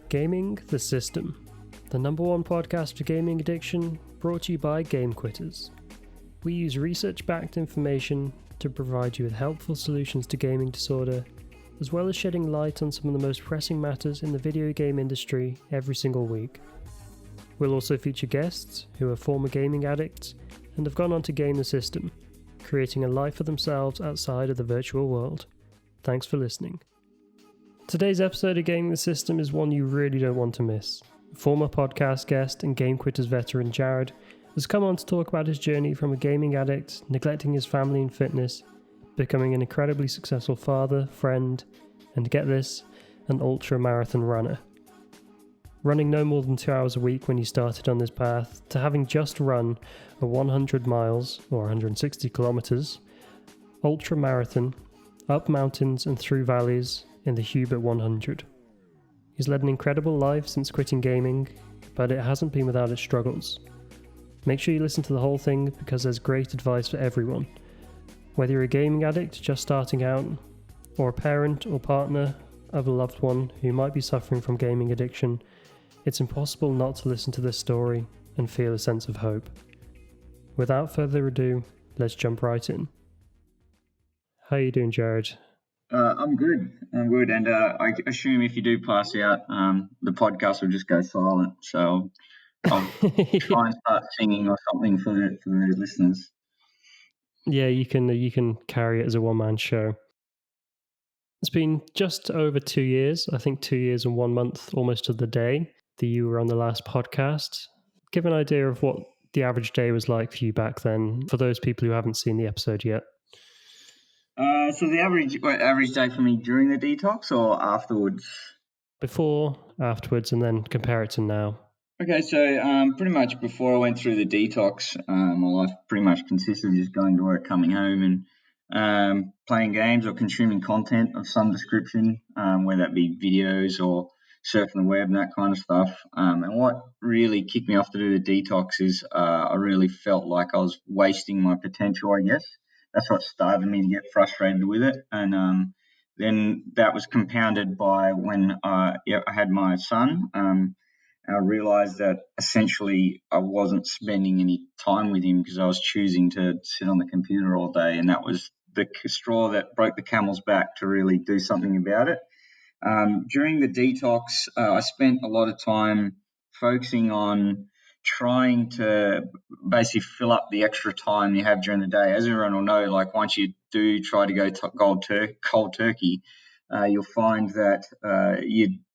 Gaming the System, the number one podcast for gaming addiction, brought to you by Game Quitters. We use research-backed information to provide you with helpful solutions to gaming disorder, as well as shedding light on some of the most pressing matters in the video game industry every single week. We'll also feature guests who are former gaming addicts and have gone on to game the system, creating a life for themselves outside of the virtual world. Thanks for listening. Today's episode of Gaming the System is one you really don't want to miss. Former podcast guest and Game Quitters veteran Jared has come on to talk about his journey from a gaming addict, neglecting his family and fitness, becoming an incredibly successful father, friend, and get this, an ultramarathon runner. Running no more than 2 hours a week when he started on this path, to having just run a 100 miles, or 160 kilometers, ultramarathon, up mountains and through valleys, in the Hubert 100. He's led an incredible life since quitting gaming, but it hasn't been without its struggles. Make sure you listen to the whole thing because there's great advice for everyone. Whether you're a gaming addict just starting out, or a parent or partner of a loved one who might be suffering from gaming addiction, it's impossible not to listen to this story and feel a sense of hope. Without further ado, let's jump right in. How are you doing, Jared? I'm good, and I assume if you do pass out, the podcast will just go silent, so I'll try and start singing or something for the listeners. Yeah, you can carry it as a one-man show. It's been just over 2 years, I think 2 years and 1 month, almost to the day, that you were on the last podcast. Give an idea of what the average day was like for you back then, for those people who haven't seen the episode yet. So the average day for me during the detox or afterwards? Before, afterwards, and then compare it to now. Okay, so pretty much before I went through the detox, my life pretty much consisted of just going to work, coming home, and playing games or consuming content of some description, whether that be videos or surfing the web and that kind of stuff. And what really kicked me off to do the detox is I really felt like I was wasting my potential, I guess. That's what started me to get frustrated with it. And then that was compounded by when I had my son. I realized that essentially I wasn't spending any time with him because I was choosing to sit on the computer all day. And that was the straw that broke the camel's back to really do something about it. During the detox, I spent a lot of time focusing on trying to basically fill up the extra time you have during the day. As everyone will know, like once you do try to go cold turkey, you'll find that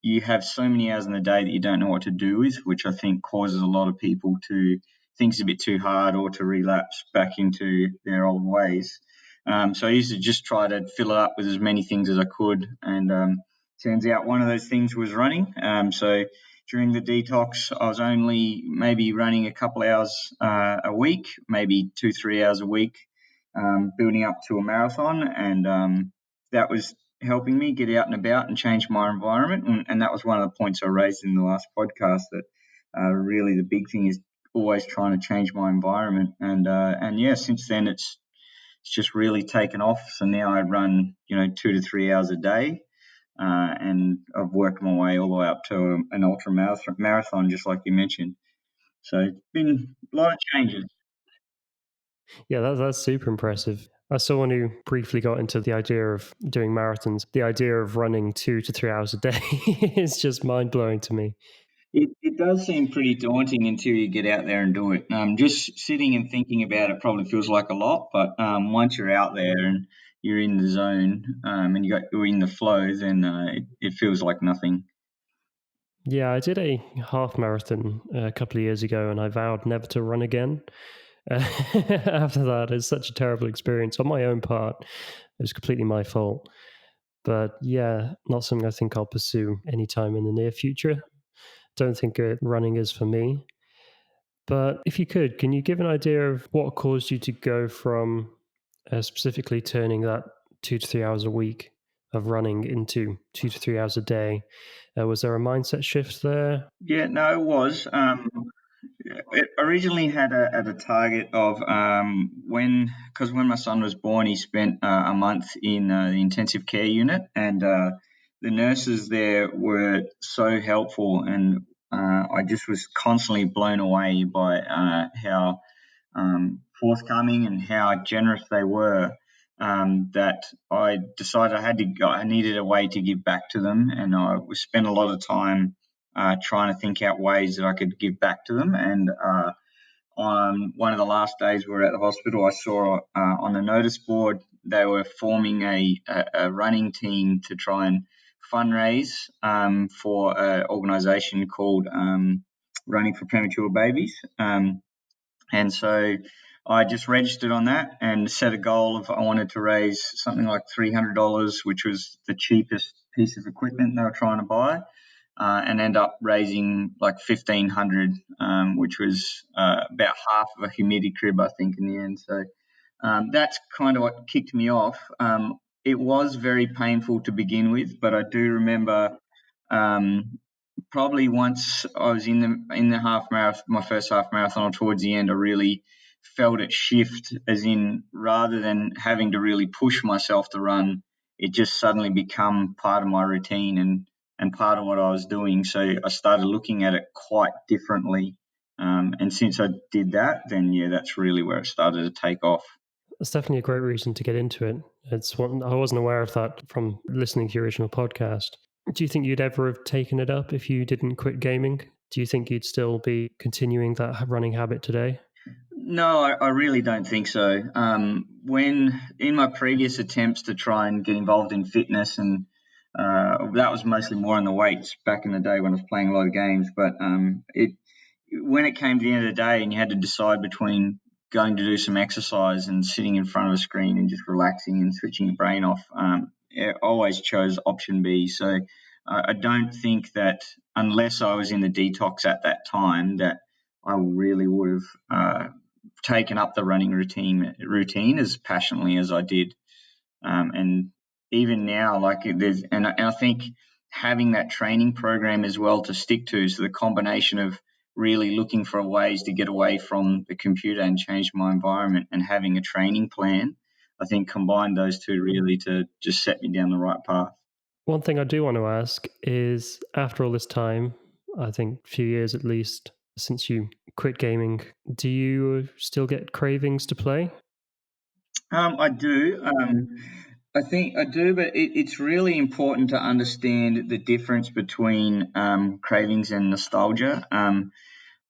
you have so many hours in the day that you don't know what to do with, which I think causes a lot of people to think it's a bit too hard or to relapse back into their old ways. So I used to just try to fill it up with as many things as I could, and turns out one of those things was running. So during the detox, I was only maybe running a couple hours a week, maybe 2-3 hours a week, building up to a marathon, and that was helping me get out and about and change my environment. And that was one of the points I raised in the last podcast, that really the big thing is always trying to change my environment. And yeah, since then it's just really taken off. So now I run 2 to 3 hours a day. And I've worked my way all the way up to an ultra marathon, just like you mentioned. So it's been a lot of changes. Yeah, that's super impressive. As someone who briefly got into the idea of doing marathons, the idea of running 2 to 3 hours a day is just mind-blowing to me. It does seem pretty daunting until you get out there and do it. Just sitting and thinking about it probably feels like a lot, but once you're out there and you're in the zone and you're in the flow, then it feels like nothing. Yeah, I did a half marathon a couple of years ago, and I vowed never to run again. After that, it's such a terrible experience on my own part. It was completely my fault. But yeah, not something I think I'll pursue anytime in the near future. Don't think running is for me. But if you could, can you give an idea of what caused you to go from specifically turning that 2 to 3 hours a week of running into 2 to 3 hours a day? Was there a mindset shift there? Yeah, no, it was. It originally had a target of because when my son was born, he spent a month in the intensive care unit, and the nurses there were so helpful, and I just was constantly blown away by how forthcoming and how generous they were. That I decided I needed a way to give back to them, and I spent a lot of time trying to think out ways that I could give back to them. And on one of the last days we were at the hospital, I saw on the notice board they were forming a running team to try and fundraise for an organisation called Running for Premature Babies. And so I just registered on that and set a goal of I wanted to raise something like $300, which was the cheapest piece of equipment they were trying to buy, and end up raising like $1,500, which was about half of a humidity crib, I think, in the end. So that's kind of what kicked me off. It was very painful to begin with, but I do remember probably once I was in the half marathon, my first half marathon, or towards the end, I really felt it shift, as in rather than having to really push myself to run, it just suddenly become part of my routine and part of what I was doing. So I started looking at it quite differently. And since I did that, then yeah, that's really where it started to take off. It's definitely a great reason to get into it. It's one I wasn't aware of that from listening to your original podcast. Do you think you'd ever have taken it up if you didn't quit gaming? Do you think you'd still be continuing that running habit today? No, I really don't think so. When in my previous attempts to try and get involved in fitness, and that was mostly more on the weights back in the day when I was playing a lot of games. But when it came to the end of the day and you had to decide between going to do some exercise and sitting in front of a screen and just relaxing and switching your brain off, I always chose option B. So I don't think that unless I was in the detox at that time that I really would have taken up the running routine as passionately as I did. And even now, like and I think having that training program as well to stick to, so the combination of really looking for ways to get away from the computer and change my environment and having a training plan, I think combined those two really to just set me down the right path. One thing I do want to ask is, after all this time, I think a few years at least, since you quit gaming, do you still get cravings to play? I do. I think I do, but it's really important to understand the difference between cravings and nostalgia.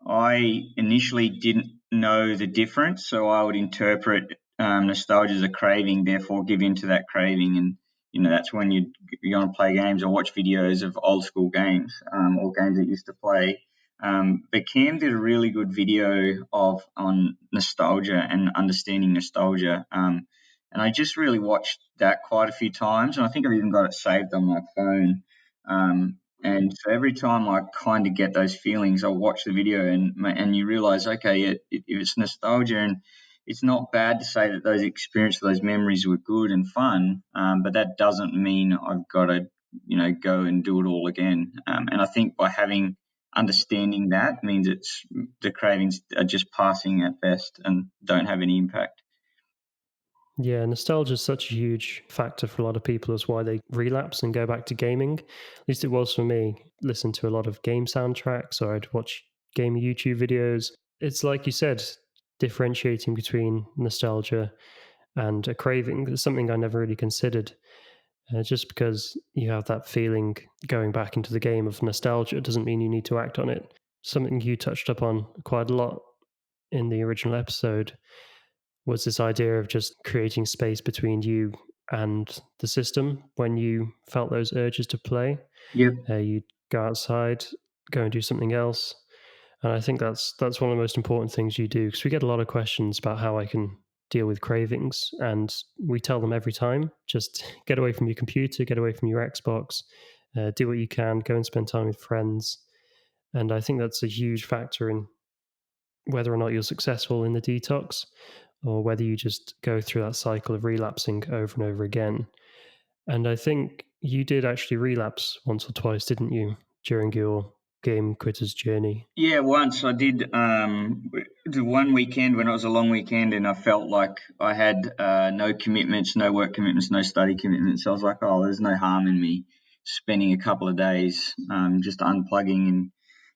I initially didn't know the difference, so I would interpret nostalgia as a craving, therefore give in to that craving, and that's when you want to play games or watch videos of old school games or games that you used to play. But Cam did a really good video on nostalgia and understanding nostalgia, and I just really watched that quite a few times, and I think I've even got it saved on my phone. And so every time I kind of get those feelings, I watch the video and you realize, okay, if it's nostalgia, and it's not bad to say that those experiences, those memories were good and fun, but that doesn't mean I've got to, go and do it all again. And I think by understanding that means the cravings are just passing at best and don't have any impact. Yeah, nostalgia is such a huge factor for a lot of people as why they relapse and go back to gaming. At least it was for me. Listen to a lot of game soundtracks, or I'd watch game YouTube videos. It's like you said, differentiating between nostalgia and a craving is something I never really considered. Just because you have that feeling going back into the game of nostalgia doesn't mean you need to act on it. Something you touched upon quite a lot in the original episode was this idea of just creating space between you and the system when you felt those urges to play. Yep. You'd go outside, go and do something else. And I think that's one of the most important things you do, because we get a lot of questions about how I can deal with cravings, and we tell them every time, just get away from your computer, get away from your Xbox, do what you can, go and spend time with friends. And I think that's a huge factor in whether or not you're successful in the detox, or whether you just go through that cycle of relapsing over and over again. And I think you did actually relapse once or twice, didn't you, during your game quitters journey? Yeah, once I did the one weekend when it was a long weekend, and I felt like I had no commitments, no work commitments, no study commitments. So I was like, oh, there's no harm in me spending a couple of days just unplugging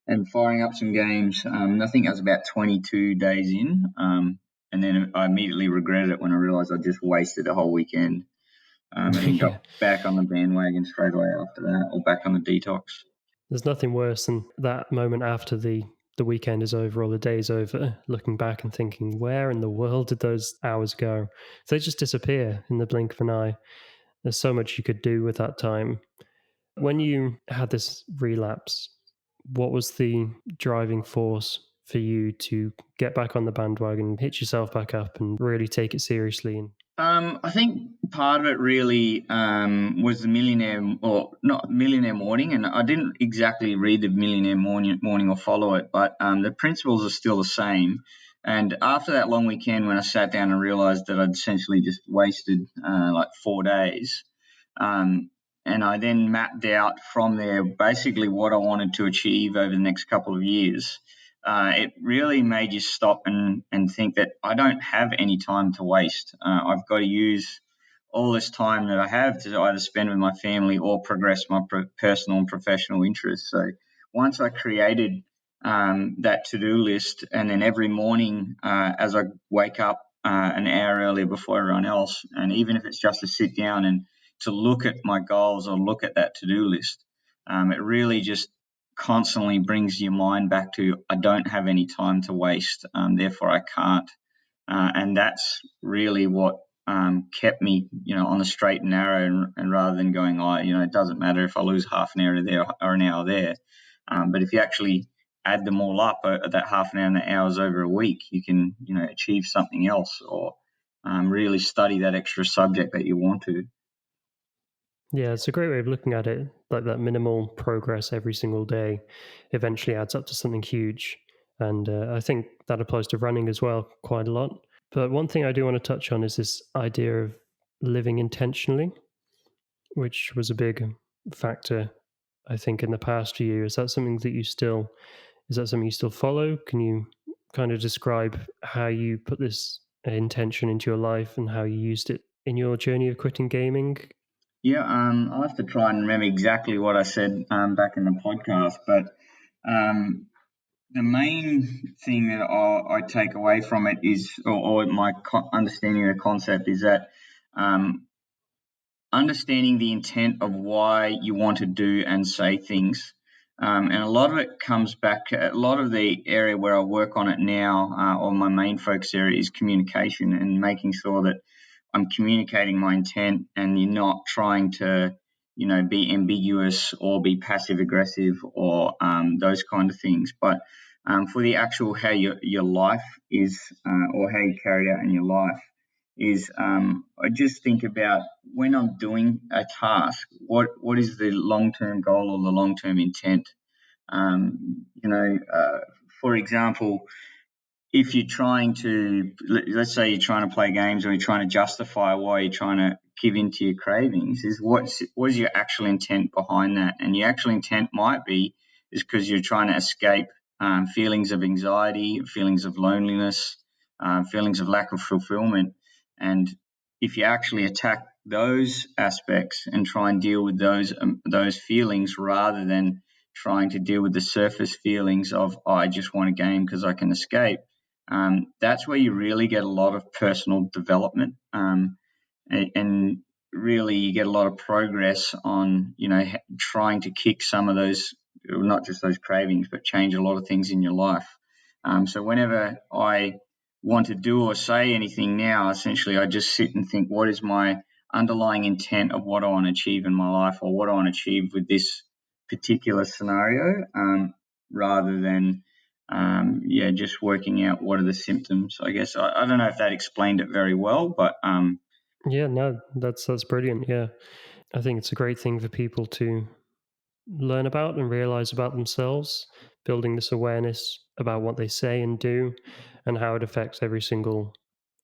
and firing up some games. I think I was about 22 days in, and then I immediately regretted it when I realised I just wasted a whole weekend, and then got Yeah. back on the bandwagon straight away after that, or back on the detox. There's nothing worse than that moment after the weekend is over or the day's over, looking back and thinking, where in the world did those hours go? They just disappear in the blink of an eye. There's so much you could do with that time. When you had this relapse, what was the driving force for you to get back on the bandwagon, hit yourself back up, and really take it seriously? And I think part of it really was the Millionaire, or not Millionaire Morning, and I didn't exactly read the Millionaire Morning or follow it, but the principles are still the same. And after that long weekend, when I sat down and realised that I'd essentially just wasted like 4 days, um, and I then mapped out from there basically what I wanted to achieve over the next couple of years. It really made you stop and think that I don't have any time to waste. I've got to use all this time that I have to either spend with my family or progress my personal and professional interests. So once I created that to-do list, and then every morning as I wake up an hour earlier before everyone else, and even if it's just to sit down and to look at my goals or look at that to-do list, it really just constantly brings your mind back to I don't have any time to waste, therefore I can't. And that's really what kept me, on the straight and narrow, and rather than going, it doesn't matter if I lose half an hour there or an hour there. But if you actually add them all up, that half an hour and the hours over a week, you can, achieve something else, or really study that extra subject that you want to. yeah, it's a great way of looking at it. Like that minimal progress every single day eventually adds up to something huge. And I think that applies to running as well quite a lot. But one thing I do want to touch on is this idea of living intentionally, which was a big factor, I think, in the past few years. Is that something you still follow? Can you kind of describe how you put this intention into your life and how you used it in your journey of quitting gaming? Yeah, I'll have to try and remember exactly what I said back in the podcast, but um, the main thing that I take away from it is, or my understanding of the concept is that um, understanding the intent of why you want to do and say things. And a lot of it comes back, a lot of the area where I work on it now, or my main focus area, is communication and making sure that I'm communicating my intent, and you're not trying to, be ambiguous or be passive aggressive, or those kind of things. But for the actual how your life is, or how you carry it out in your life, is I just think about when I'm doing a task, what is the long term goal or the long term intent? For example, if you're trying to, let's say you're trying to play games, or you're trying to justify why you're trying to give into your cravings, is what is your actual intent behind that? And your actual intent might be is because you're trying to escape feelings of anxiety, feelings of loneliness, feelings of lack of fulfillment. And if you actually attack those aspects and try and deal with those feelings, rather than trying to deal with the surface feelings of, oh, I just want a game because I can escape, that's where you really get a lot of personal development, and really you get a lot of progress on, trying to kick some of those, not just those cravings, but change a lot of things in your life. So whenever I want to do or say anything now, essentially I just sit and think, what is my underlying intent of what I want to achieve in my life, or what I want to achieve with this particular scenario, rather than just working out what are the symptoms. I guess I don't know if that explained it very well, but Yeah, no, that's brilliant. Yeah, I think it's a great thing for people to learn about and realize about themselves, building this awareness about what they say and do, and how it affects every single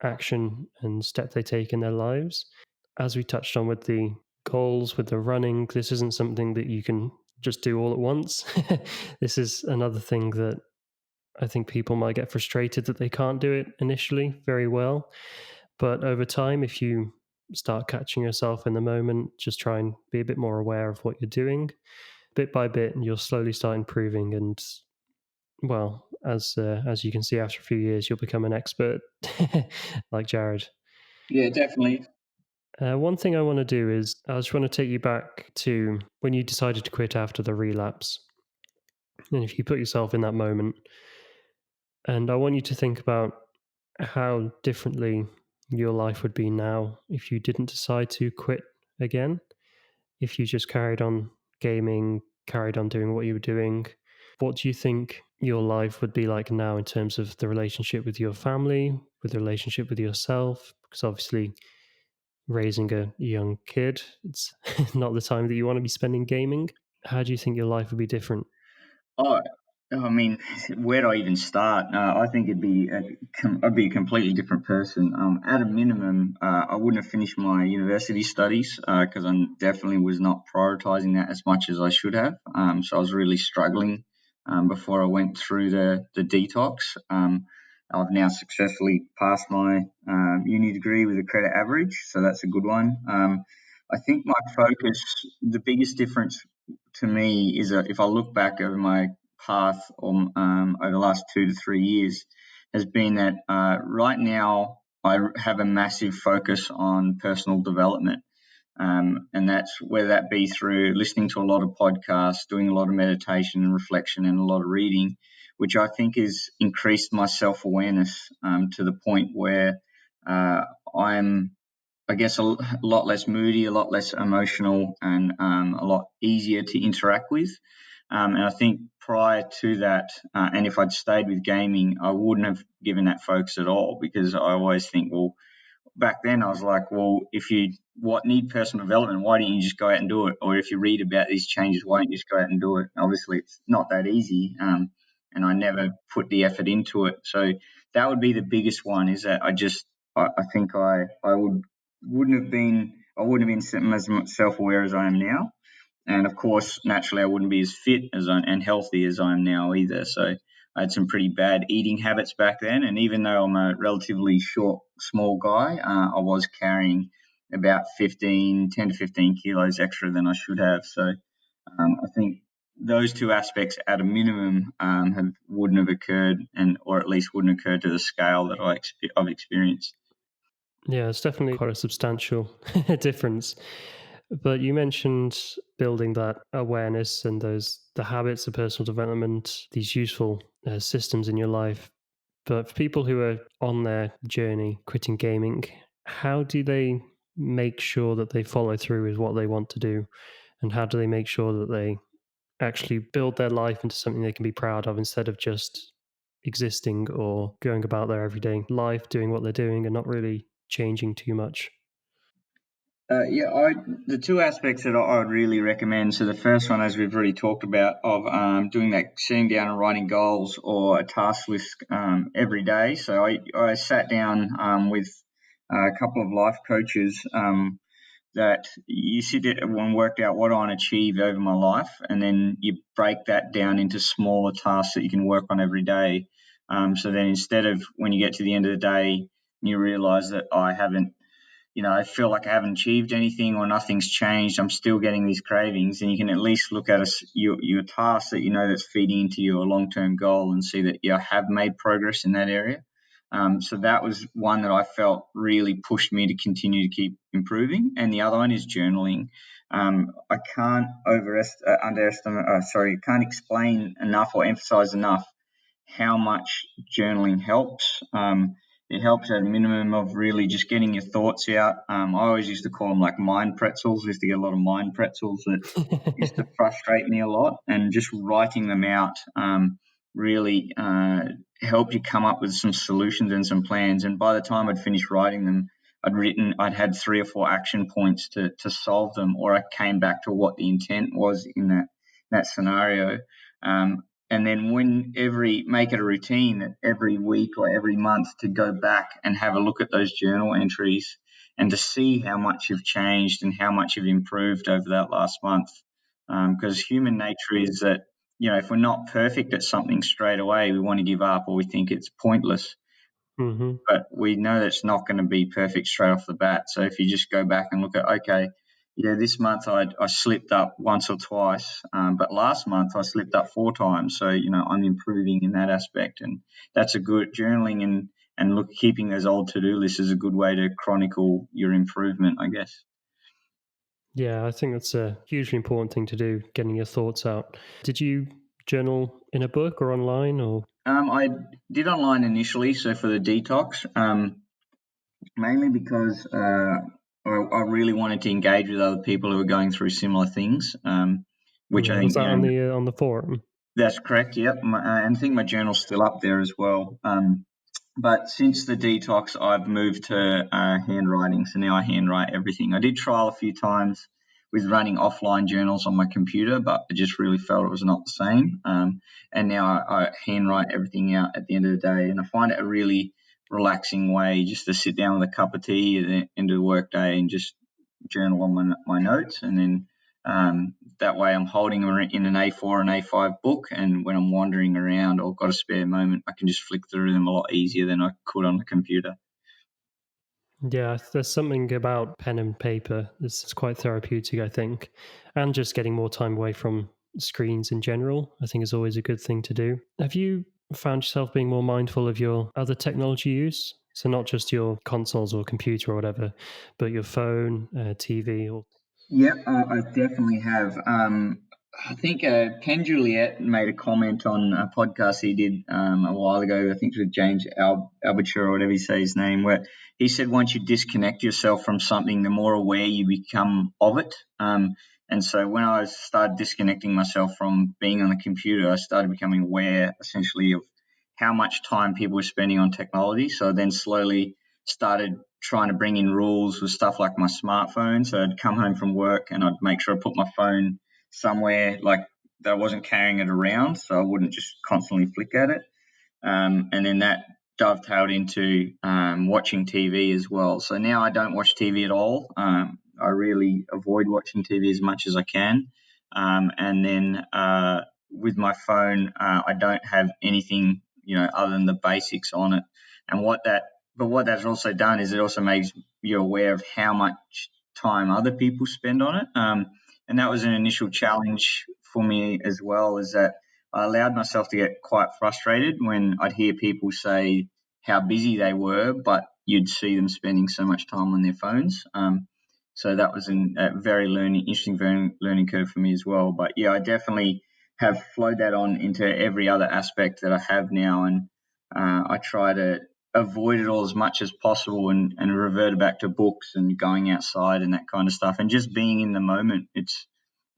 action and step they take in their lives. As we touched on with the goals, with the running, this isn't something that you can just do all at once. This is another thing that I think people might get frustrated that they can't do it initially very well. But over time, if you start catching yourself in the moment, just try and be a bit more aware of what you're doing. Bit by bit, and you'll slowly start improving. And well, as you can see, after a few years, you'll become an expert, like Jared. Yeah, definitely. One thing I want to do is I just want to take you back to when you decided to quit after the relapse. And if you put yourself in that moment, and I want you to think about how differently your life would be now if you didn't decide to quit again, if you just carried on gaming, carried on doing what you were doing. What do you think your life would be like now in terms of the relationship with your family, with the relationship with yourself? Because obviously, raising a young kid, it's not the time that you want to be spending gaming. How do you think your life would be different? Oh, I mean, where do I even start? I think I'd be a completely different person. At a minimum, I wouldn't have finished my university studies because I definitely was not prioritizing that as much as I should have. So I was really struggling before I went through the detox. I've now successfully passed my uni degree with a credit average, so that's a good one. I think my focus, the biggest difference to me is if I look back over my path over the last 2 to 3 years, has been that right now I have a massive focus on personal development. And that's whether that be through listening to a lot of podcasts, doing a lot of meditation and reflection, and a lot of reading, which I think has increased my self awareness to the point where I'm, I guess, a lot less moody, a lot less emotional, and a lot easier to interact with. And I think prior to that, and if I'd stayed with gaming, I wouldn't have given that focus at all, because I always think, well, back then I was like, well, if you need personal development, why don't you just go out and do it? Or if you read about these changes, why don't you just go out and do it? Obviously, it's not that easy, and I never put the effort into it. So that would be the biggest one. Is that I think I wouldn't have been as self aware as I am now, and of course, naturally, I wouldn't be as fit and healthy as I am now either. So I had some pretty bad eating habits back then. And even though I'm a relatively short, small guy, I was carrying about 10 to 15 kilos extra than I should have. So I think those two aspects at a minimum wouldn't have occurred, or at least wouldn't occur to the scale that I've experienced. Yeah, it's definitely quite a substantial difference. But you mentioned building that awareness and the habits of personal development, these useful systems in your life. But for people who are on their journey quitting gaming, how do they make sure that they follow through with what they want to do? And how do they make sure that they actually build their life into something they can be proud of instead of just existing or going about their everyday life, doing what they're doing and not really changing too much? The two aspects that I would really recommend. So the first one, as we've already talked about, of doing that, sitting down and writing goals or a task list every day. So I sat down with a couple of life coaches that you sit and worked out what I want to achieve over my life, and then you break that down into smaller tasks that you can work on every day. So then instead of when you get to the end of the day, you realize that I feel like I haven't achieved anything or nothing's changed, I'm still getting these cravings, and you can at least look at your task that that's feeding into your long-term goal and see that you have made progress in that area. So that was one that I felt really pushed me to continue to keep improving. And the other one is journaling. I can't can't explain enough or emphasize enough how much journaling helps. It helps at a minimum of really just getting your thoughts out. I always used to call them like mind pretzels. I used to get a lot of mind pretzels that used to frustrate me a lot, and just writing them out really helped you come up with some solutions and some plans. And by the time I'd finished writing them, I'd had 3 or 4 action points to solve them, or I came back to what the intent was in that scenario. And then make it a routine that every week or every month to go back and have a look at those journal entries and to see how much you've changed and how much you've improved over that last month. Because human nature is that, if we're not perfect at something straight away, we want to give up or we think it's pointless. Mm-hmm. but we know that's not going to be perfect straight off the bat. So if you just go back and look at, okay, yeah, this month I slipped up once or twice, but last month I slipped up 4 times. So, I'm improving in that aspect. And that's a good journaling, and keeping those old to-do lists is a good way to chronicle your improvement, I guess. Yeah, I think that's a hugely important thing to do, getting your thoughts out. Did you journal in a book or online or? I did online initially, so for the detox, mainly because I really wanted to engage with other people who were going through similar things, which I Yeah, was think, that on the forum? that's correct. Yep, and I think my journal's still up there as well. But since the detox, I've moved to handwriting. So now I handwrite everything. I did trial a few times with running offline journals on my computer, but I just really felt it was not the same. And now I handwrite everything out at the end of the day. And I find it a really relaxing way just to sit down with a cup of tea at the end of the workday and just journal on my notes. And then that way I'm holding them in an A4 and A5 book, and when I'm wandering around or got a spare moment, I can just flick through them a lot easier than I could on the computer. Yeah, there's something about pen and paper. It's quite therapeutic, I think. And just getting more time away from screens in general, I think is always a good thing to do. Have you found yourself being more mindful of your other technology use? So not just your consoles or computer or whatever, but your phone, TV, or Yeah, I definitely have. I think Ken Juliet made a comment on a podcast he did a while ago. I think it was James Alberture or whatever you say his name, where he said once you disconnect yourself from something, the more aware you become of it. And so when I started disconnecting myself from being on the computer, I started becoming aware essentially of how much time people were spending on technology. So then slowly started trying to bring in rules with stuff like my smartphone. So I'd come home from work and I'd make sure I put my phone somewhere like that I wasn't carrying it around, so I wouldn't just constantly flick at it. And then that dovetailed into watching TV as well. So now I don't watch TV at all. I really avoid watching TV as much as I can. And then with my phone, I don't have anything, other than the basics on it. And what that's also done is it also makes you aware of how much time other people spend on it. And that was an initial challenge for me as well, is that I allowed myself to get quite frustrated when I'd hear people say how busy they were, but you'd see them spending so much time on their phones. So that was a very interesting learning curve for me as well. But yeah, I definitely have flowed that on into every other aspect that I have now, and I try to avoid it all as much as possible, and revert back to books and going outside and that kind of stuff, and just being in the moment. It's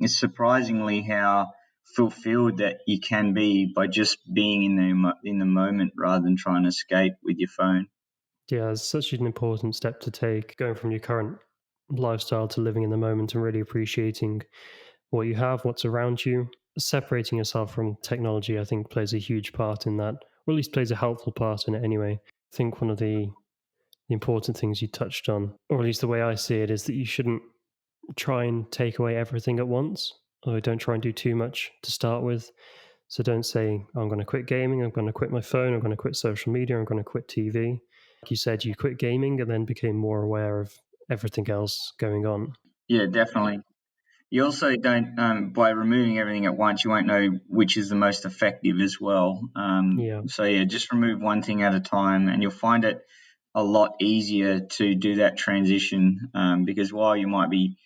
surprisingly how fulfilled that you can be by just being in the moment rather than trying to escape with your phone. yeah, it's such an important step to take, going from your current lifestyle to living in the moment and really appreciating what you have, what's around you. Separating yourself from technology, I think, plays a huge part in that, or at least plays a helpful part in it anyway. I think one of the important things you touched on, or at least the way I see it, is that you shouldn't try and take away everything at once, or don't try and do too much to start with. So don't say, I'm going to quit gaming, I'm going to quit my phone, I'm going to quit social media, I'm going to quit TV. Like you said, you quit gaming and then became more aware of everything else going on. Yeah, definitely. You also don't, by removing everything at once, you won't know which is the most effective as well. Yeah, So yeah, just remove one thing at a time, and you'll find it a lot easier to do that transition. Because while you might be,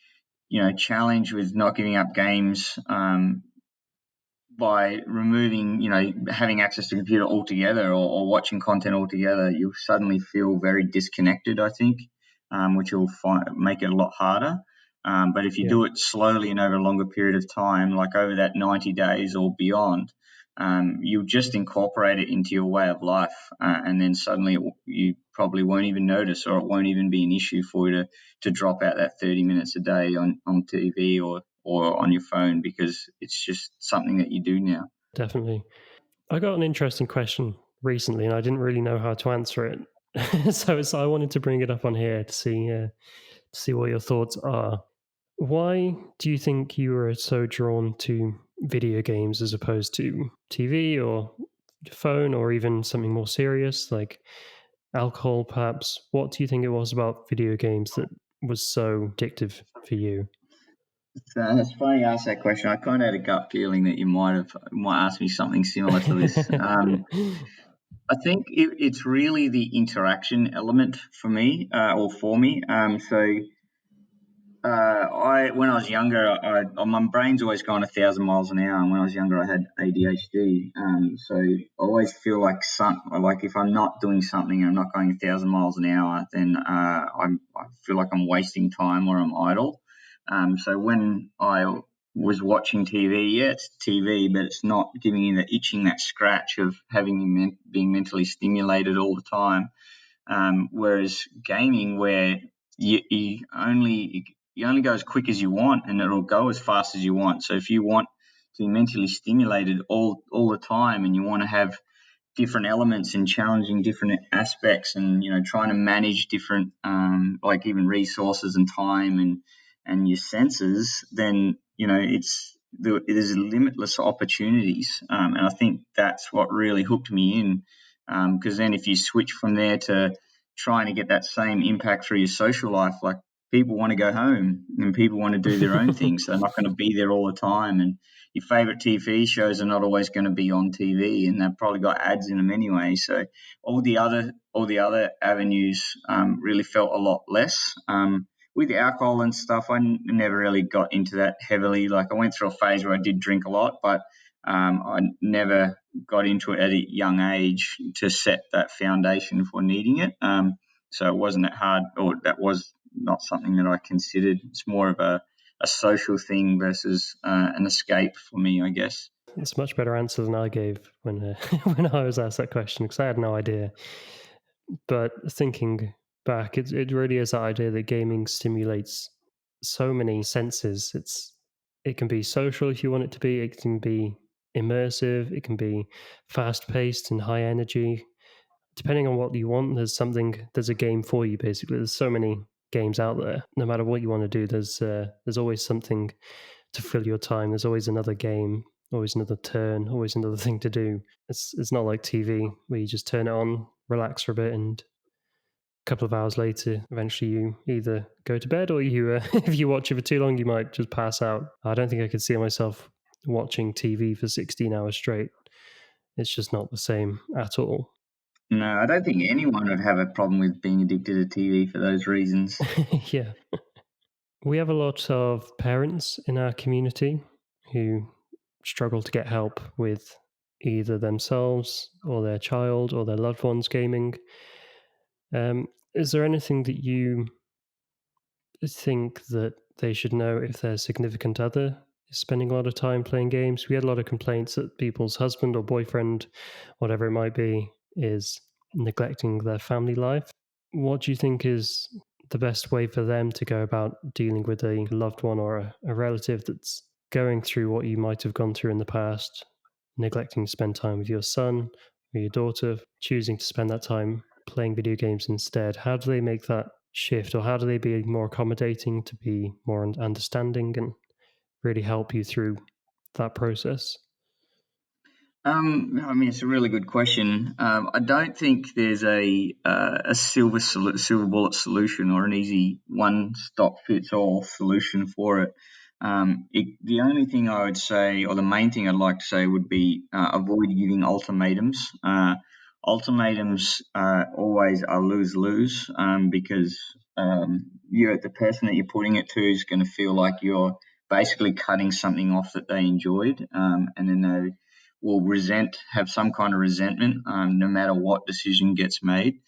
challenged with not giving up games, by removing, having access to computer altogether, or watching content altogether, you'll suddenly feel very disconnected, I think, which will make it a lot harder. But if you yeah, do it slowly and over a longer period of time, like over that 90 days or beyond, you'll just incorporate it into your way of life. And then suddenly you probably won't even notice, or it won't even be an issue for you to drop out that 30 minutes a day on TV or on your phone, because it's just something that you do now. definitely. I got an interesting question recently and I didn't really know how to answer it. So I wanted to bring it up on here to see what your thoughts are. Why do you think you were so drawn to video games as opposed to TV or phone or even something more serious? Like, alcohol, perhaps? What do you think it was about video games that was so addictive for you? It's funny you ask that question. I kind of had a gut feeling that you might ask me something similar to this. I think it's really the interaction element for me, or for me. I when I was younger, my brain's always gone 1,000 miles an hour, and when I was younger, I had ADHD. So I always feel like if I'm not doing something, I'm not going 1,000 miles an hour, then I feel like I'm wasting time or I'm idle. So when I was watching TV, yeah, it's TV, but it's not giving you that scratch of being mentally stimulated all the time. Whereas gaming, where you only go as quick as you want, and it'll go as fast as you want. So if you want to be mentally stimulated all the time, and you want to have different elements and challenging different aspects, and trying to manage different like even resources and time and your senses, then there's limitless opportunities, and I think that's what really hooked me in. Because then if you switch from there to trying to get that same impact through your social life, like people want to go home and people want to do their own things, so they're not going to be there all the time. And your favorite TV shows are not always going to be on TV, and they've probably got ads in them anyway. So all the other avenues really felt a lot less. With alcohol and stuff, I never really got into that heavily. Like I went through a phase where I did drink a lot, but I never got into it at a young age to set that foundation for needing it. So it wasn't that hard, or that was not something that I considered. It's more of a social thing versus an escape for me, I guess. It's a much better answer than I gave when when I was asked that question, because I had no idea. But thinking back, it really is that idea that gaming stimulates so many senses. It can be social if you want it to be. It can be immersive. It can be fast paced and high energy. Depending on what you want, there's a game for you. Basically, there's so many games out there. No matter what you want to do, there's always something to fill your time. There's always another game, always another turn, always another thing to do. It's not like TV where you just turn it on, relax for a bit, and a couple of hours later, eventually you either go to bed or you, if you watch it for too long, you might just pass out. I don't think I could see myself watching TV for 16 hours straight. It's just not the same at all. No, I don't think anyone would have a problem with being addicted to TV for those reasons. Yeah. We have a lot of parents in our community who struggle to get help with either themselves or their child or their loved ones gaming. Is there anything that you think that they should know if their significant other is spending a lot of time playing games? We had a lot of complaints that people's husband or boyfriend, whatever it might be, is neglecting their family life. What do you think is the best way for them to go about dealing with a loved one or a relative that's going through what you might have gone through in the past, neglecting to spend time with your son or your daughter, choosing to spend that time playing video games instead? How do they make that shift, or how do they be more accommodating, to be more understanding and really help you through that process? I mean, it's a really good question. I don't think there's a silver bullet solution or an easy one stop fits all solution for it. The only thing I would say, or the main thing I'd like to say, would be avoid giving ultimatums. Ultimatums always are lose lose, because the person that you're putting it to is going to feel like you're basically cutting something off that they enjoyed, and then they will have some kind of resentment, no matter what decision gets made.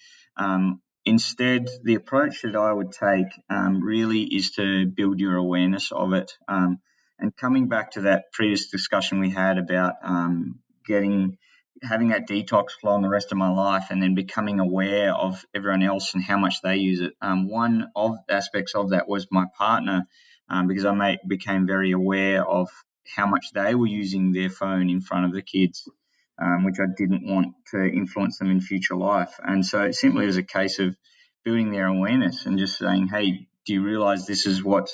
Instead, the approach that I would take really is to build your awareness of it. And coming back to that previous discussion we had about having that detox flow in the rest of my life, and then becoming aware of everyone else and how much they use it. One of the aspects of that was my partner, because I became very aware of how much they were using their phone in front of the kids, which I didn't want to influence them in future life. And so it simply was a case of building their awareness and just saying, hey, do you realize this is what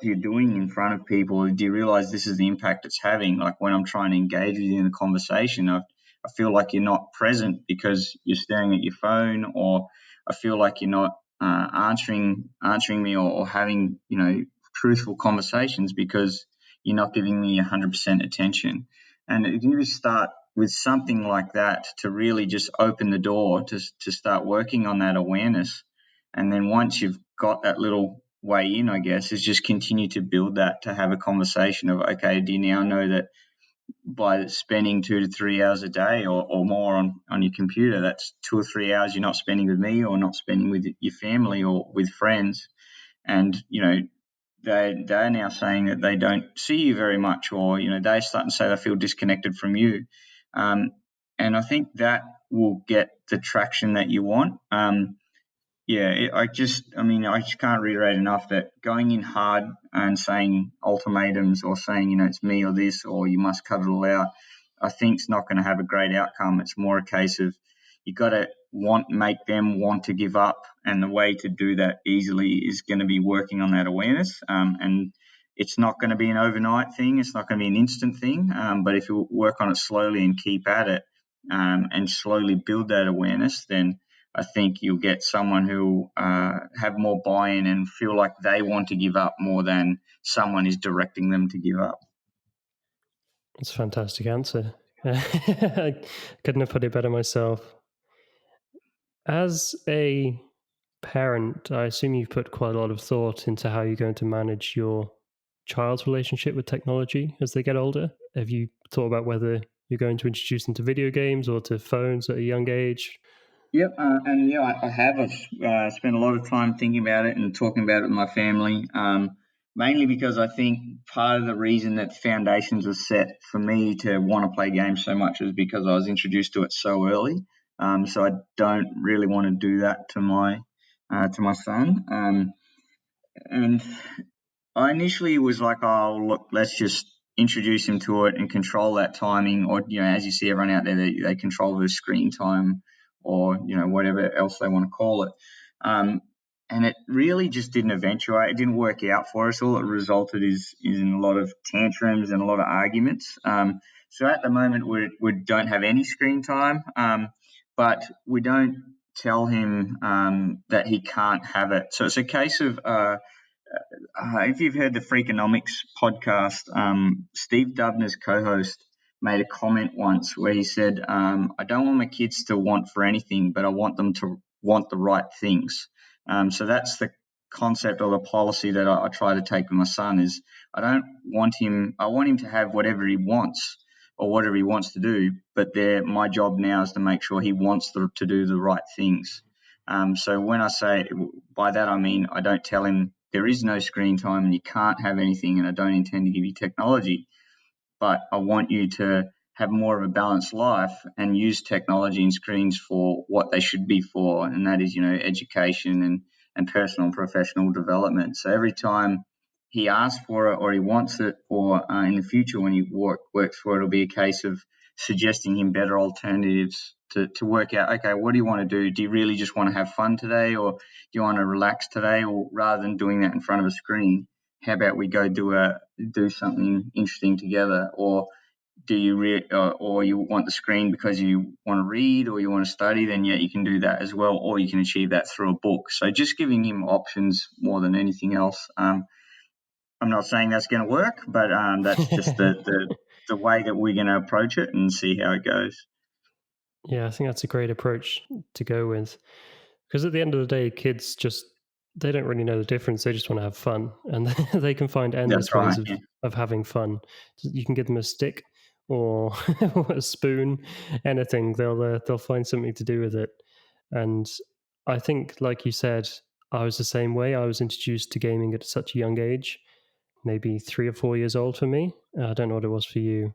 you're doing in front of people? Do you realize this is the impact it's having? Like when I'm trying to engage with you in a conversation, I feel like you're not present because you're staring at your phone, or I feel like you're not answering me, or having truthful conversations because you're not giving me 100% attention. And if you just start with something like that to really just open the door to start working on that awareness, and then once you've got that little way in, I guess, is just continue to build that, to have a conversation of, okay, do you now know that by spending 2 to 3 hours a day or more on your computer, that's 2 or 3 hours you're not spending with me, or not spending with your family or with friends. And they're now saying that they don't see you very much, or they're starting to say they feel disconnected from you. And I think that will get the traction that you want. I just can't reiterate enough that going in hard and saying ultimatums, or saying, it's me or this, or you must cut it all out, I think it's not going to have a great outcome. It's more a case of you got to make them want to give up. And the way to do that easily is going to be working on that awareness. And it's not going to be an overnight thing. It's not going to be an instant thing. But if you work on it slowly and keep at it, and slowly build that awareness, then I think you'll get someone who have more buy-in and feel like they want to give up more than someone is directing them to give up. That's a fantastic answer. I couldn't have put it better myself. As a parent, I assume you've put quite a lot of thought into how you're going to manage your child's relationship with technology as they get older. Have you thought about whether you're going to introduce them to video games or to phones at a young age? Yep, I have. I've spent a lot of time thinking about it and talking about it with my family, mainly because I think part of the reason that foundations were set for me to want to play games so much is because I was introduced to it so early. So I don't really want to do that to my son. And I initially was like, oh, look, let's just introduce him to it and control that timing. Or, as you see everyone out there, they control the screen time, or, whatever else they want to call it. And it really just didn't eventuate. It didn't work out for us. All it resulted is in a lot of tantrums and a lot of arguments. So at the moment, we don't have any screen time, but we don't tell him that he can't have it. So it's a case of if you've heard the Freakonomics podcast, Steve Dubner's co-host made a comment once where he said, I don't want my kids to want for anything, but I want them to want the right things. So that's the concept or the policy that I try to take with my son is I want him to have whatever he wants or whatever he wants to do, but my job now is to make sure he wants to do the right things. So when I say by that, I mean I don't tell him there is no screen time and you can't have anything, and I don't intend to give you technology, but I want you to have more of a balanced life and use technology and screens for what they should be for, and that is, education and personal and professional development. So every time he asks for it or he wants it, or in the future when he works for it, it'll be a case of suggesting him better alternatives to work out, okay, what do you want to do? Do you really just want to have fun today, or do you want to relax today? Or rather than doing that in front of a screen, how about we go do something interesting together? Or do you or you want the screen because you want to read or you want to study? Then you can do that as well, or you can achieve that through a book. So just giving him options more than anything else. I'm not saying that's going to work, but that's just the way that we're going to approach it and see how it goes. Yeah, I think that's a great approach to go with. Because at the end of the day, kids they don't really know the difference. They just want to have fun. And they can find That's endless right. ways of having fun. You can give them a stick or a spoon, anything. They'll find something to do with it. And I think, like you said, I was the same way. I was introduced to gaming at such a young age, maybe 3 or 4 years old for me. I don't know what it was for you.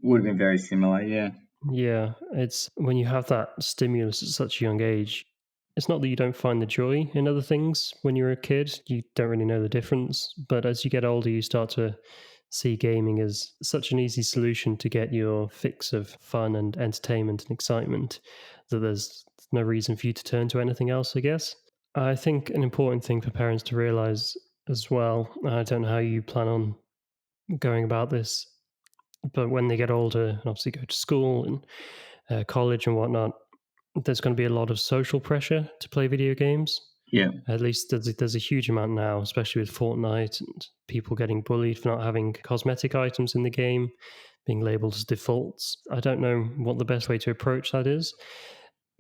Would have been very similar, yeah. Yeah, it's when you have that stimulus at such a young age, it's not that you don't find the joy in other things when you're a kid, you don't really know the difference. But as you get older, you start to see gaming as such an easy solution to get your fix of fun and entertainment and excitement that there's no reason for you to turn to anything else, I guess. I think an important thing for parents to realize as well, I don't know how you plan on going about this, but when they get older and obviously go to school and college and whatnot, there's going to be a lot of social pressure to play video games. Yeah. At least there's a huge amount now, especially with Fortnite and people getting bullied for not having cosmetic items in the game, being labeled as defaults. I don't know what the best way to approach that is,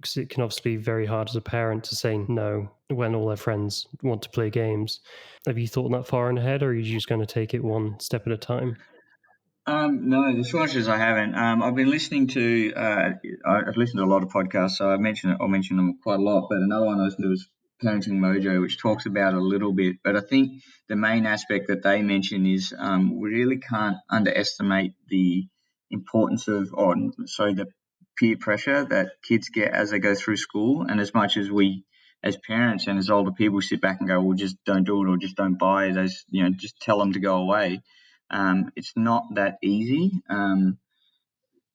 because it can obviously be very hard as a parent to say no when all their friends want to play games. Have you thought that far in ahead, or are you just going to take it one step at a time? No, the short answer is I haven't. I've been listening to, I've listened to a lot of podcasts, so I'll mention them quite a lot, but another one I listened to was Parenting Mojo, which talks about it a little bit. But I think the main aspect that they mention is we really can't underestimate the importance of, the peer pressure that kids get as they go through school. And as much as we, as parents and as older people, sit back and go, well, just don't do it or just don't buy it, just tell them to go away. It's not that easy.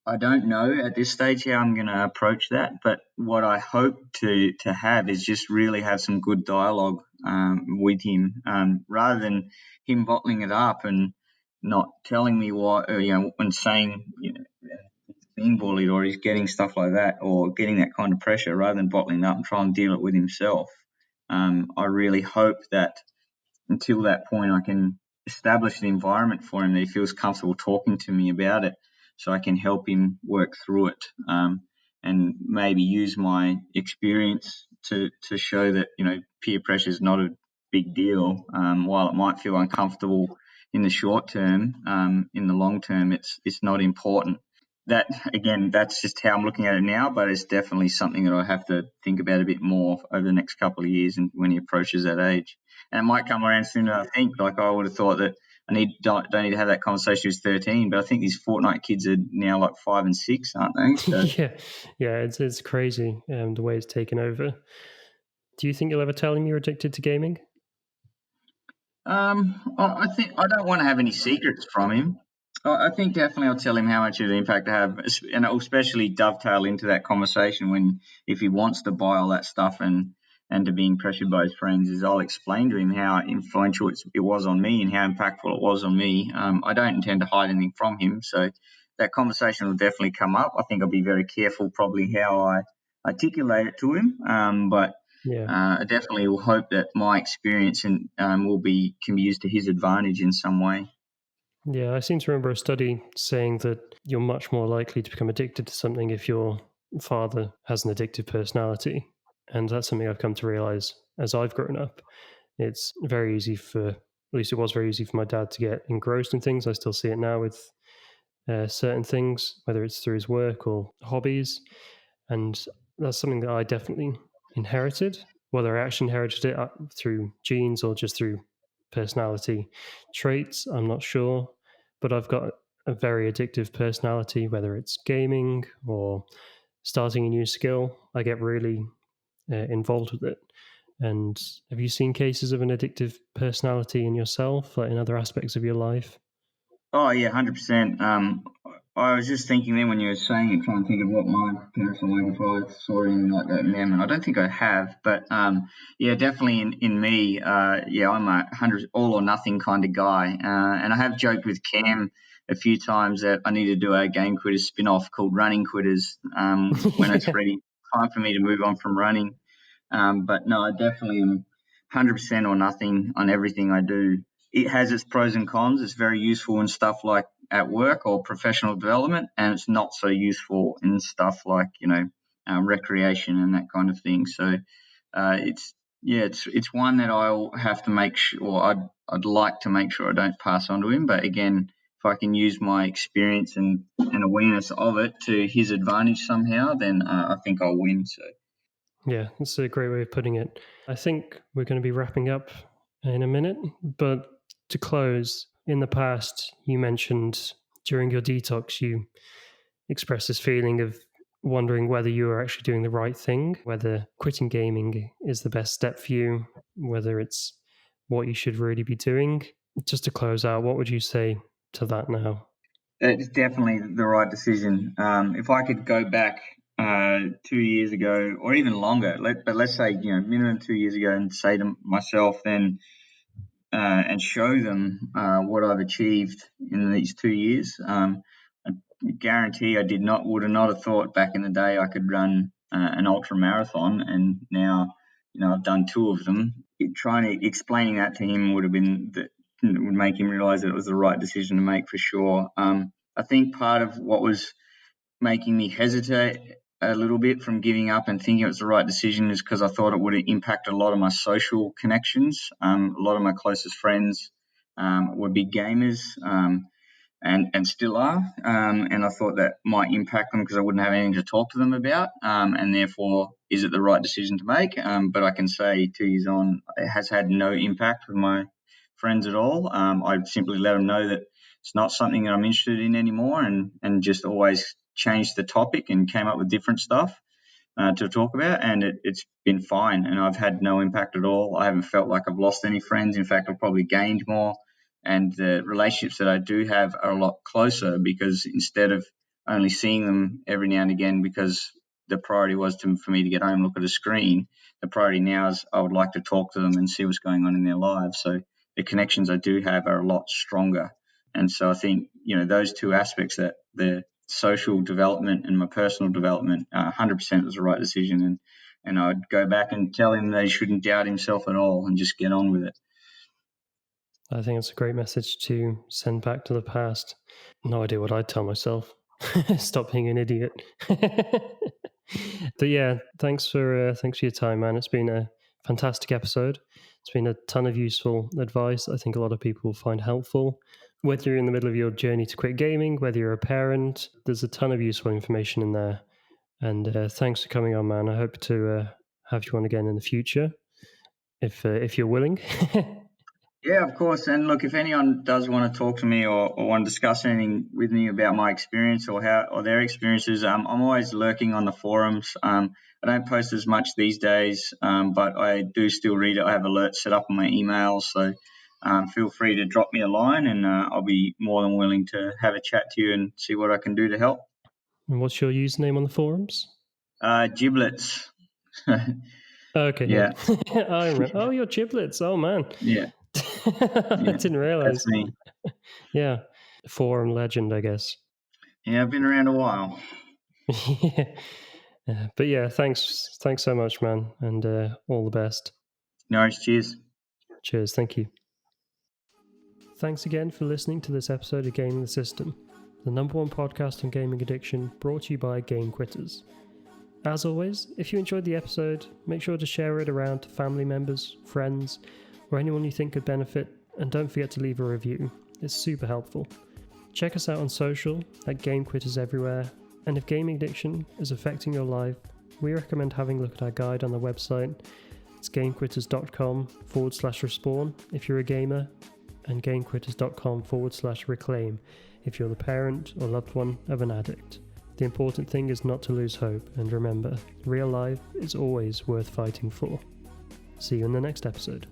I don't know at this stage how I'm going to approach that, but what I hope to have is just really have some good dialogue with him, rather than him bottling it up and not telling me what, and saying, he's being bullied or he's getting stuff like that or getting that kind of pressure, rather than bottling it up and try and deal it with himself. I really hope that until that point, I can establish an environment for him that he feels comfortable talking to me about it, so I can help him work through it, and maybe use my experience to show that peer pressure is not a big deal. While it might feel uncomfortable in the short term, in the long term, it's not important. That again, that's just how I'm looking at it now, but it's definitely something that I have to think about a bit more over the next couple of years, and when he approaches that age. And it might come around sooner than I think. Like, I would have thought that don't need to have that conversation with 13, but I think these Fortnite kids are now like 5 and 6, aren't they? So, yeah, it's crazy the way it's taken over. Do you think you'll ever tell him you're addicted to gaming? I think I don't want to have any secrets from him. I think definitely I'll tell him how much of an impact I have, and it'll especially dovetail into that conversation when, if he wants to buy all that stuff and to being pressured by his friends, is I'll explain to him how influential it was on me and how impactful it was on me. I don't intend to hide anything from him, so that conversation will definitely come up. I think I'll be very careful probably how I articulate it to him, but I definitely will hope that my experience can be used to his advantage in some way. Yeah, I seem to remember a study saying that you're much more likely to become addicted to something if your father has an addictive personality. And that's something I've come to realize as I've grown up. It's very easy at least it was very easy for my dad to get engrossed in things. I still see it now with certain things, whether it's through his work or hobbies. And that's something that I definitely inherited, whether I actually inherited it through genes or just through personality traits, I'm not sure. But I've got a very addictive personality, whether it's gaming or starting a new skill. I get really involved with it. And have you seen cases of an addictive personality in yourself, like in other aspects of your life? Oh yeah, 100%. I was just thinking then when you were saying it, trying to think of what my parents were like, if I saw anything like that in them, and I don't think I have, but yeah, definitely in me, I'm a 100 all or nothing kind of guy, and I have joked with Cam a few times that I need to do a Game Quitters spin-off called Running Quitters, when it's ready, time for me to move on from running. But no, I definitely am 100% or nothing on everything I do. It has its pros and cons. It's very useful in stuff like at work or professional development, and it's not so useful in stuff like recreation and that kind of thing. So it's one that I'll have to make sure, or I'd like to make sure I don't pass on to him. But again, if I can use my experience and awareness of it to his advantage somehow, then I think I'll win. So. Yeah, that's a great way of putting it. I think we're going to be wrapping up in a minute, but to close, in the past, you mentioned during your detox, you expressed this feeling of wondering whether you are actually doing the right thing, whether quitting gaming is the best step for you, whether it's what you should really be doing. Just to close out, what would you say to that now? It's definitely the right decision. If I could go back 2 years ago, or even longer, but let's say minimum 2 years ago, and say to myself then, and show them what I've achieved in these 2 years, I'd guarantee I would not have thought back in the day I could run an ultramarathon, and now, I've done 2 of them. Explaining that to him would make him realise that it was the right decision to make for sure. I think part of what was making me hesitate a little bit from giving up and thinking it was the right decision is because I thought it would impact a lot of my social connections. A lot of my closest friends were big gamers. And still are, and I thought that might impact them because I wouldn't have anything to talk to them about, and therefore, is it the right decision to make? But I can say 2 years on, it has had no impact with my friends at all. I simply let them know that it's not something that I'm interested in anymore, and just always changed the topic and came up with different stuff to talk about, and it's been fine, and I've had no impact at all. I haven't felt like I've lost any friends. In fact, I've probably gained more. And the relationships that I do have are a lot closer because instead of only seeing them every now and again because the priority was for me to get home and look at a screen, the priority now is I would like to talk to them and see what's going on in their lives. So the connections I do have are a lot stronger. And so I think, those 2 aspects, that the social development and my personal development, 100% was the right decision. And I'd go back and tell him that he shouldn't doubt himself at all and just get on with it. I think it's a great message to send back to the past. No idea what I'd tell myself. Stop being an idiot. But yeah, thanks for your time, man. It's been a fantastic episode. It's been a ton of useful advice I think a lot of people will find helpful. Whether you're in the middle of your journey to quit gaming, whether you're a parent, there's a ton of useful information in there. And thanks for coming on, man. I hope to have you on again in the future, if you're willing. Yeah, of course. And look, if anyone does want to talk to me or want to discuss anything with me about my experience or their experiences, I'm always lurking on the forums. I don't post as much these days, but I do still read it. I have alerts set up on my emails, so feel free to drop me a line, and I'll be more than willing to have a chat to you and see what I can do to help. And what's your username on the forums? Giblets. Okay. Yeah. I remember. Oh, you're Giblets. Oh man. Yeah. I didn't realize. That's me. Yeah. Forum legend, I guess. Yeah, I've been around a while. Yeah. But yeah, thanks so much, man, and all the best. No worries. Cheers. Cheers. Thank you. Thanks again for listening to this episode of Gaming the System, the #1 podcast on gaming addiction, brought to you by Game Quitters. As always, if you enjoyed the episode, make sure to share it around to family members, friends, or anyone you think could benefit, and don't forget to leave a review. It's super helpful. Check us out on social at Game Quitters everywhere, and if gaming addiction is affecting your life, we recommend having a look at our guide on the website. It's gamequitters.com/respawn if you're a gamer, and gamequitters.com/reclaim if you're the parent or loved one of an addict. The important thing is not to lose hope, and remember, real life is always worth fighting for. See you in the next episode.